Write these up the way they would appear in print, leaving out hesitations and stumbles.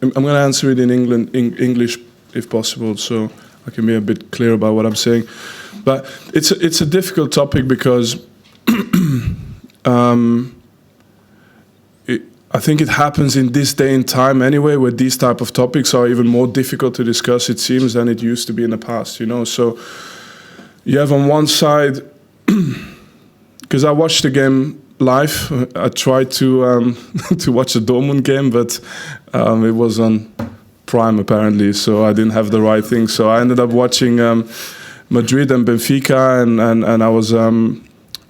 I'm going to answer it in English, if possible, so I can be a bit clear about what I'm saying. But it's a difficult topic because I think it happens in this day and time anyway, where these type of topics are even more difficult to discuss, it seems, than it used to be in the past, you know. So you have on one side, because I watched the game live. I tried to to watch the Dortmund game, but it was on Prime apparently, so I didn't have the right thing. So I ended up watching Madrid and Benfica, and I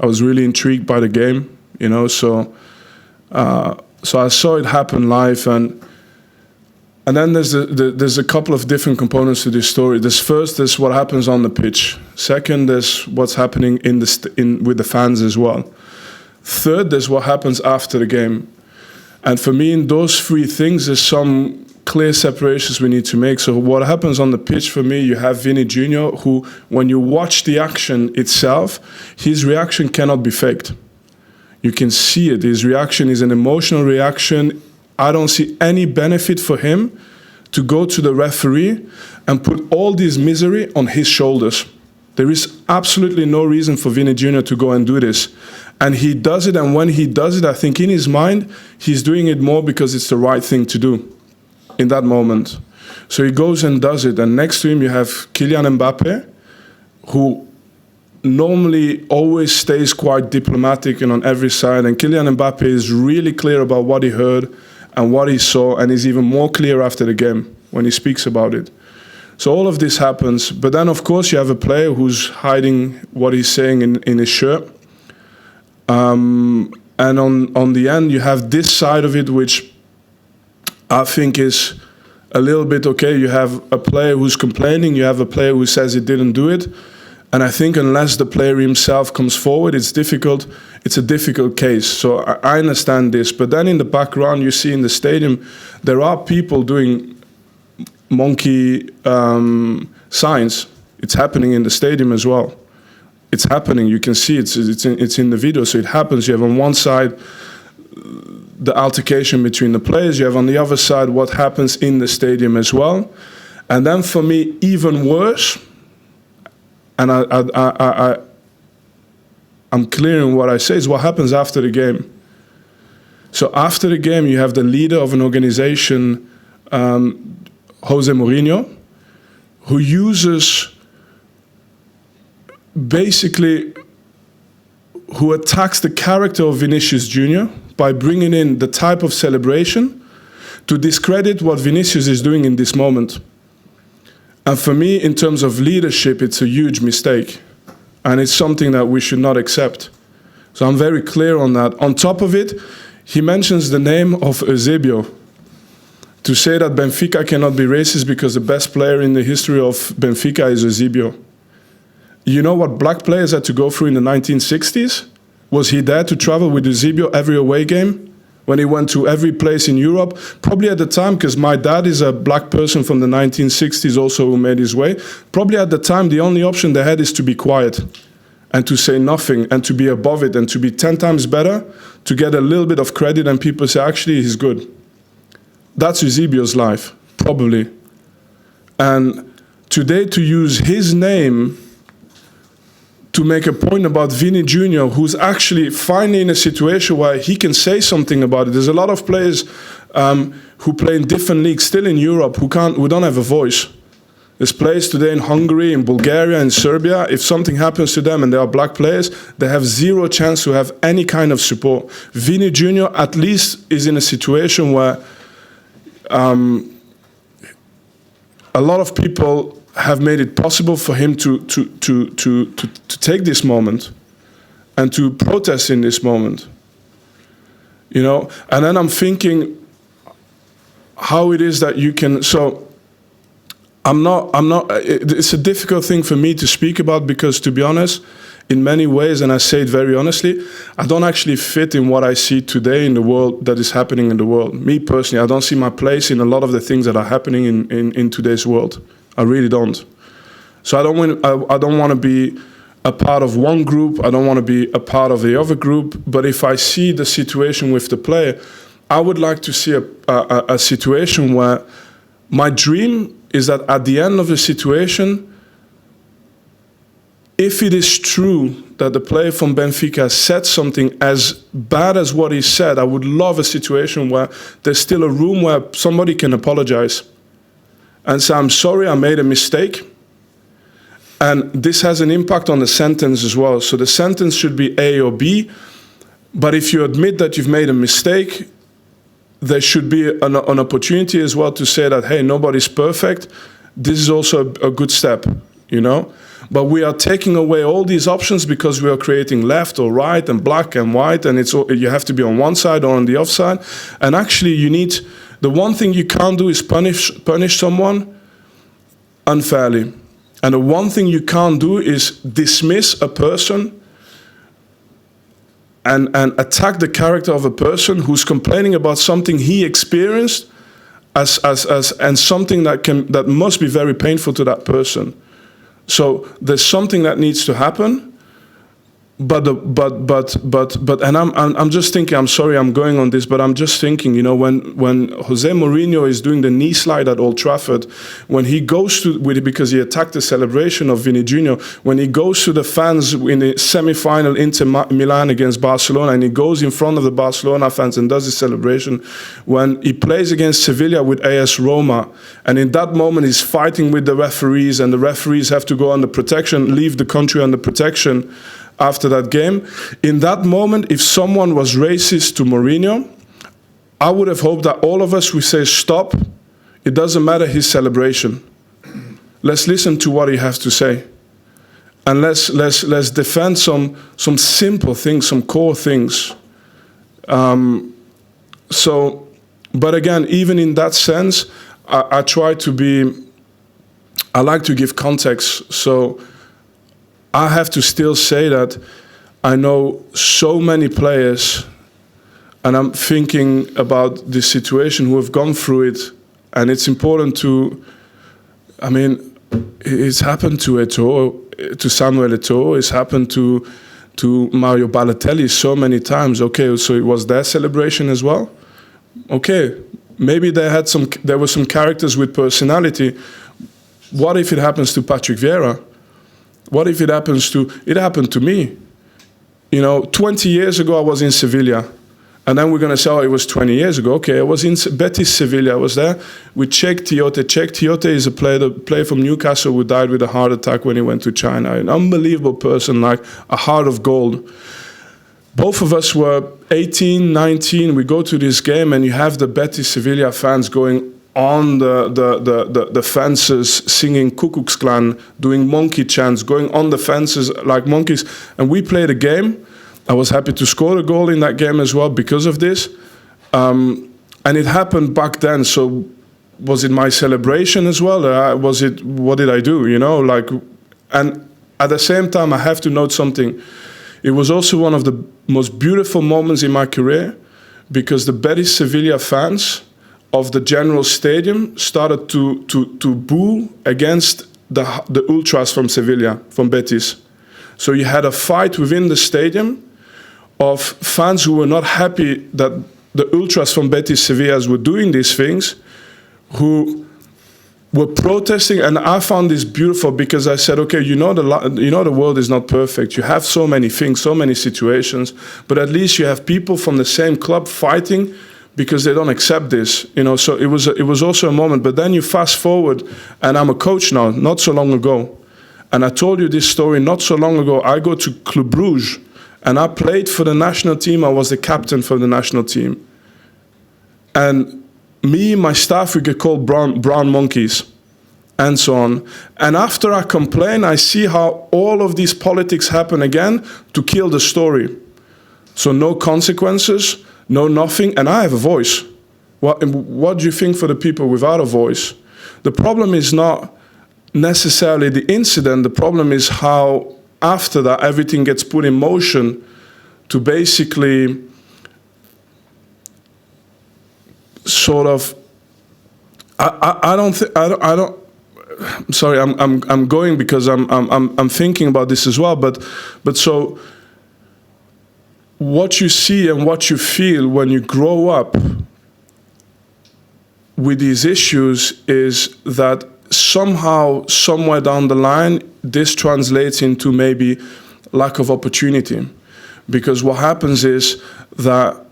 was really intrigued by the game, you know. So I saw it happen live, and then there's a couple of different components to this story. There's what happens on the pitch. Second, there's what's happening with the fans as well. Third, there's what happens after the game. And for me, in those three things, there's some clear separations we need to make. So what happens on the pitch, for me, you have Vini Jr., who, when you watch the action itself, his reaction cannot be faked. You can see it. His reaction is an emotional reaction. I don't see any benefit for him to go to the referee and put all this misery on his shoulders. There is absolutely no reason for Vini Jr. to go and do this. And he does it, and when he does it, I think in his mind, he's doing it more because it's the right thing to do in that moment. So he goes and does it, and next to him you have Kylian Mbappe, who normally always stays quite diplomatic and on every side, and Kylian Mbappe is really clear about what he heard and what he saw, and is even more clear after the game when he speaks about it. So all of this happens, but then of course you have a player who's hiding what he's saying in his shirt. And on the end you have this side of it, which I think is a little bit okay. You have a player who's complaining, you have a player who says he didn't do it. And I think unless the player himself comes forward, it's difficult. It's a difficult case. So I understand this. But then in the background, you see in the stadium, there are people doing monkey signs. It's happening in the stadium as well. It's happening. You can see it's in the video. So it happens. You have on one side the altercation between the players. You have on the other side what happens in the stadium as well. And then for me, even worse, and I'm clear in what I say, is what happens after the game. So after the game, you have the leader of an organization, Jose Mourinho, who uses basically, who attacks the character of Vinícius Jr. by bringing in the type of celebration to discredit what Vinícius is doing in this moment. And for me, in terms of leadership, it's a huge mistake. And it's something that we should not accept. So I'm very clear on that. On top of it, he mentions the name of Eusebio. To say that Benfica cannot be racist because the best player in the history of Benfica is Eusebio. You know what black players had to go through in the 1960s? Was he there to travel with Eusebio every away game? When he went to every place in Europe? Probably at the time, because my dad is a black person from the 1960s also who made his way. Probably at the time, the only option they had is to be quiet and to say nothing and to be above it and to be 10 times better, to get a little bit of credit and people say, actually, he's good. That's Eusebio's life, probably. And today to use his name to make a point about Vini Jr., who's actually finally in a situation where he can say something about it. There's a lot of players who play in different leagues still in Europe who don't have a voice. There's players today in Hungary, in Bulgaria, in Serbia. If something happens to them and they are black players, they have zero chance to have any kind of support. Vini Jr. at least is in a situation where a lot of people have made it possible for him to take this moment and to protest in this moment, you know. And then I'm thinking how it is that you can. So I'm not. It's a difficult thing for me to speak about because, to be honest, in many ways, and I say it very honestly, I don't actually fit in what I see today in the world that is happening in the world. Me personally, I don't see my place in a lot of the things that are happening in today's world. I really don't. So I don't want to be a part of one group. I don't want to be a part of the other group. But if I see the situation with the player, I would like to see a situation where my dream is that at the end of the situation, if it is true that the player from Benfica said something as bad as what he said, I would love a situation where there's still a room where somebody can apologize and say, I'm sorry, I made a mistake. And this has an impact on the sentence as well. So the sentence should be A or B. But if you admit that you've made a mistake, there should be an opportunity as well to say that, hey, nobody's perfect. This is also a good step, you know? But we are taking away all these options because we are creating left or right and black and white, and you have to be on one side or on the other side. And actually, the one thing you can't do is punish someone unfairly. And the one thing you can't do is dismiss a person and attack the character of a person who's complaining about something he experienced and something that must be very painful to that person. So there's something that needs to happen, but and I'm just thinking, I'm sorry I'm going on this, but I'm just thinking, you know, when Jose Mourinho is doing the knee slide at Old Trafford, when he goes because he attacked the celebration of Vini Jr., when he goes to the fans in the semi-final Inter Milan against Barcelona, and he goes in front of the Barcelona fans and does the celebration, when he plays against Sevilla with AS Roma, and in that moment he's fighting with the referees, and the referees have to go under protection, leave the country under protection after that game. In that moment, if someone was racist to Mourinho, I would have hoped that all of us would say, stop, it doesn't matter his celebration. Let's listen to what he has to say. And let's defend some simple things, some core things. But again, even in that sense, I like to give context. So I have to still say that I know so many players, and I'm thinking about this situation, who have gone through it, and it's important to, I mean, it's happened to Eto'o, to Samuel Eto'o, it's happened to Mario Balotelli so many times. Okay, so it was their celebration as well? Okay, maybe there were some characters with personality. What if it happens to Patrick Vieira? What if it happened to me? You know, 20 years ago I was in Sevilla, and then we're going to say, oh, it was 20 years ago. Okay, I was in Betis Sevilla. I was there with Cheick Tiote. Cheick Tiote is a player from Newcastle who died with a heart attack when he went to China. An unbelievable person, like a heart of gold. Both of us were 18, 19. We go to this game, and you have the Betis Sevilla fans going on the fences, singing Ku Klux Klan, doing monkey chants, going on the fences like monkeys. And we played a game. I was happy to score a goal in that game as well because of this. And it happened back then. So was it my celebration as well? What did I do? You know, and at the same time, I have to note something. It was also one of the most beautiful moments in my career, because the Betis Sevilla fans of the General Stadium started to boo against the ultras from Sevilla, from Betis. So you had a fight within the stadium of fans who were not happy that the ultras from Betis Sevilla were doing these things, who were protesting. And I found this beautiful, because I said, okay, you know the world is not perfect. You have so many things, so many situations, but at least you have people from the same club fighting because they don't accept this, you know. So it was also a moment. But then you fast forward, and I'm a coach now, not so long ago, and I told you this story not so long ago. I go to Club Brugge, and I played for the national team. I was the captain for the national team, and me, my staff, we get called brown monkeys, and so on. And after I complain, I see how all of these politics happen again to kill the story. So no consequences. No, nothing, and I have a voice. What do you think for the people without a voice? The problem is not necessarily the incident. The problem is how after that everything gets put in motion to basically sort of. I'm sorry. I'm going because I'm thinking about this as well. But so. what you see and what you feel when you grow up with these issues is that somehow, somewhere down the line, this translates into maybe lack of opportunity. Because what happens is that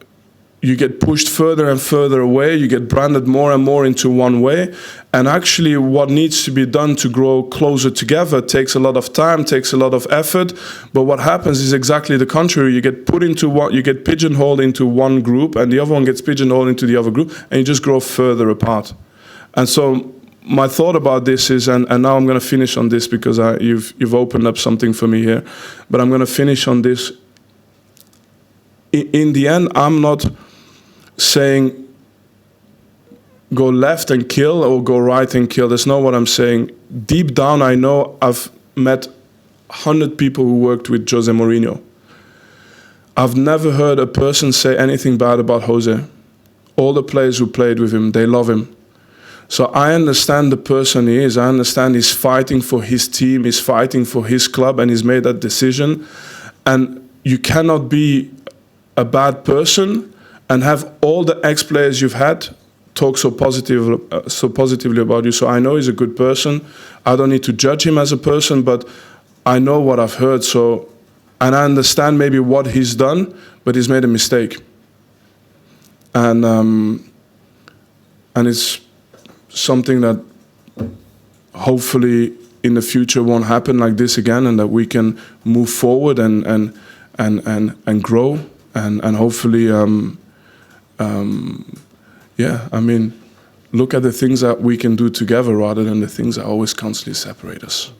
you get pushed further and further away, you get branded more and more into one way, and actually what needs to be done to grow closer together takes a lot of time, takes a lot of effort, but what happens is exactly the contrary. You get put into one, you get pigeonholed into one group, and the other one gets pigeonholed into the other group, and you just grow further apart. And so my thought about this is, and now I'm going to finish on this because you've opened up something for me here, but I'm going to finish on this. In the end, I'm not saying go left and kill or go right and kill. That's not what I'm saying. Deep down, I know I've met 100 people who worked with Jose Mourinho. I've never heard a person say anything bad about Jose. All the players who played with him, they love him. So I understand the person he is. I understand he's fighting for his team, he's fighting for his club, and he's made that decision. And you cannot be a bad person and have all the ex-players you've had talk so positively about you. So I know he's a good person. I don't need to judge him as a person, but I know what I've heard. So, and I understand maybe what he's done, but he's made a mistake. And it's something that hopefully in the future won't happen like this again, and that we can move forward and grow and hopefully. Yeah, I mean, look at the things that we can do together rather than the things that always constantly separate us.